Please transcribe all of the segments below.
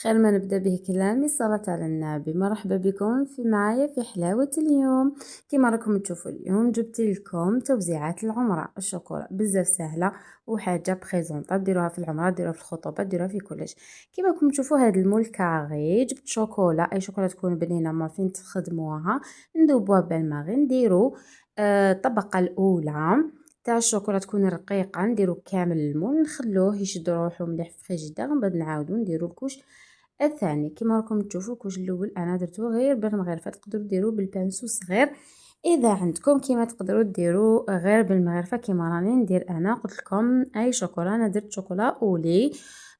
خير ما نبدأ به كلامي الصلاة على النبي. مرحبا بكم معايا في حلاوة اليوم. كما راكم تشوفوا اليوم جبت لكم توزيعات العمرة الشوكولا بزاف سهلة وحاجة بريزونطا ديروها في العمرة، ديروها في الخطوبة، ديروها في كلش. كما راكم تشوفوا هذا المول كاغي جبت شوكولا، اي شوكولا تكون بنينة ما فين تخدموها ندوبوها بالماء نديرو الطبقة الاولى تاع الشوكولا تكون رقيقه، نديرو كامل المول نخلوه يشد روحو مليح في الفريجيدير، من بعد نعاودو نديرو الكوش الثاني. كما راكم تشوفوا الكوش الاول انا درتو غير بالمغرفه، تقدروا ديروه بالبانسو صغير اذا عندكم، كما تقدروا ديروا غير بالمغرفه كما راني ندير انا. قلت لكم اي شوكولا، انا درت شوكولا اولي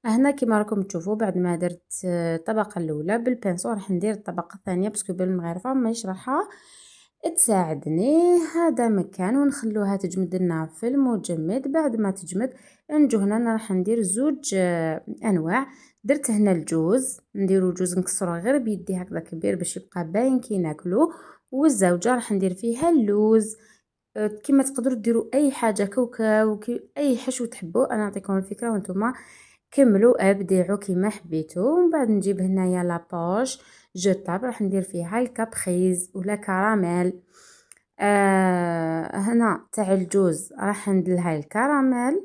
هنا كما راكم تشوفوا. بعد ما درت الطبقه الاولى بالبانسو راح ندير الطبقه الثانيه باسكو بالمغرفه مانيش راح تساعدني. هذا مكان ونخلوها تجمد لنا في المجمد. بعد ما تجمد نجو هنا، انا راح ندير زوج انواع. درت هنا الجوز، نديرو جوز نكسروه غير بيدي هكذا كبير باش يبقى باين كي ناكلو، والزوجه راح ندير فيها اللوز. كما تقدروا ديروا اي حاجه، كاوكاو اي حشو تحبوا. انا نعطيكم الفكره وانتم كملوا ابدعوا كما حبيتوا. ومن بعد نجيب هنايا لاباج جوتاب راح ندير فيها الكابريز ولا كراميل. هنا تاع الجوز راح ندلها الكراميل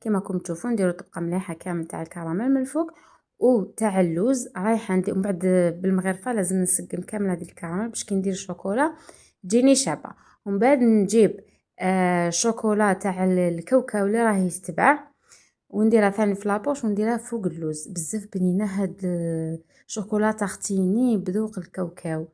كما راكم تشوفوا، نديروا طبقه مليحه كامل تاع الكراميل من الفوق. وتاع اللوز رايحه ندير من بعد بالمغرفه لازم نسقم كامل هذه الكراميل باش كي ندير الشوكولا تجيني شابه. ومن بعد نجيب شوكولا تاع الكاوكاو اللي راه يستبع ونديرها ثاني في لابوش ونديرها فوق اللوز. بزاف بنينه هاد الشوكولا تختيني بذوق الكاوكاو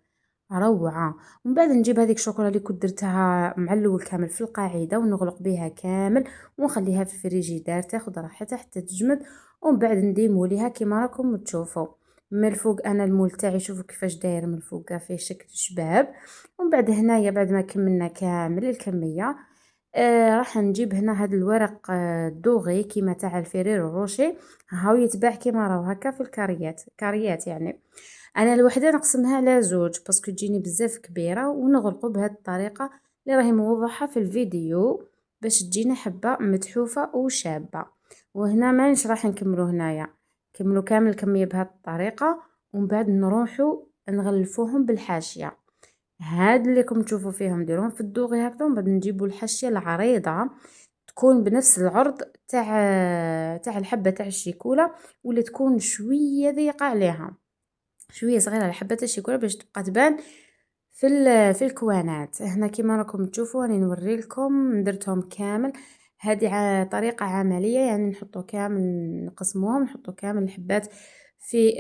روعه. ومن بعد نجيب هذيك الشوكولا اللي كنت درتها مع الاول كامل في القاعده ونغلق بها كامل ونخليها في الفريجيدار تاخذ راحتها حتى تجمد. ومن بعد نديمو ليها كما راكم تشوفوا من الفوق. انا المول تاعي شوفوا كيفاش داير من الفوق فيه شكل شباب. ومن بعد هنايا بعد ما كملنا كامل الكميه راح نجيب هنا هاد الورق دوغي كيما تاع الفريرو روشي، هاو يتباع كيما راهو هكا في كاريات يعني. انا الوحده نقسمها على زوج باسكو تجيني بزاف كبيره، ونغلقوا بهذه الطريقه اللي راهي موضحه في الفيديو باش تجينا حبه متحوفه وشابه. وهنا مانيش راح نكملو هنايا، كملوا كامل الكميه بهذه الطريقه. ومن بعد نروحوا نغلفوهم بالحاشيه هاد اللي راكم تشوفوا فيهم ديروهم في الدوغي هكذا. ومن بعد نجيبوا الحاشيه العريضه تكون بنفس العرض تاع الحبه تاع الشيكولا، واللي تكون شويه ضيقه عليها، شويه صغيره على حبه الشيكولا باش تبقى تبان في الكوانات. هنا كيما راكم تشوفوا راني نوري لكم درتهم كامل. هذه طريقه عمليه يعني نحطوا كامل، نقسموهم نحطوا كامل الحبات في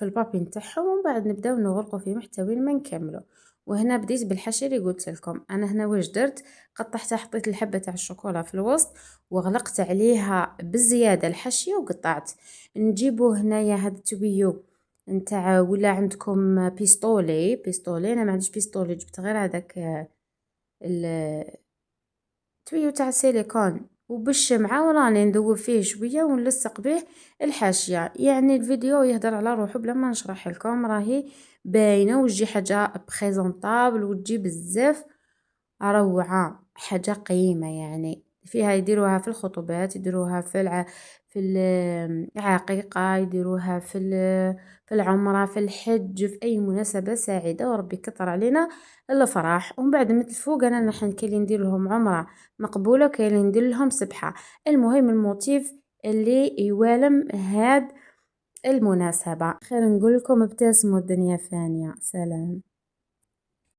البابي نتاعهم، ومن بعد نبداو نغرقوا فيه حتى وين ما نكملوا. وهنا بديت بالحشي اللي قلت لكم. انا هنا واش درت، قطعتها حطيت الحبه تاع الشوكولا في الوسط وغلقت عليها بالزياده الحشيه وقطعت. نجيبو هنايا هذا التوبيو نتاع، ولا عندكم بيستولي انا ما عنديش بيستولي، جبت غير هذاك التويو تاع السيليكون وبالشمعة، وراني ندوب فيه شويه ونلصق به الحاشيه. يعني الفيديو يهدر على روحه بلا ما نشرح لكم، راهي باينه وتجي حاجه بريزونطابل وتجي بزاف روعة، حاجة قيمة يعني. فيها يديروها في الخطوبات، يديروها في العقيقة، يديروها في العمرة، في الحج، في أي مناسبة سعيدة وربي يكثر علينا الأفراح. ومن بعد مثل فوق أنا نحن كاين اللي ندير لهم عمرة مقبولة وكاين اللي ندير لهم سبحة. المهم الموتيف اللي يوالم هاد المناسبة. خير نقول لكم ابتسموا، الدنيا فانية. سلام.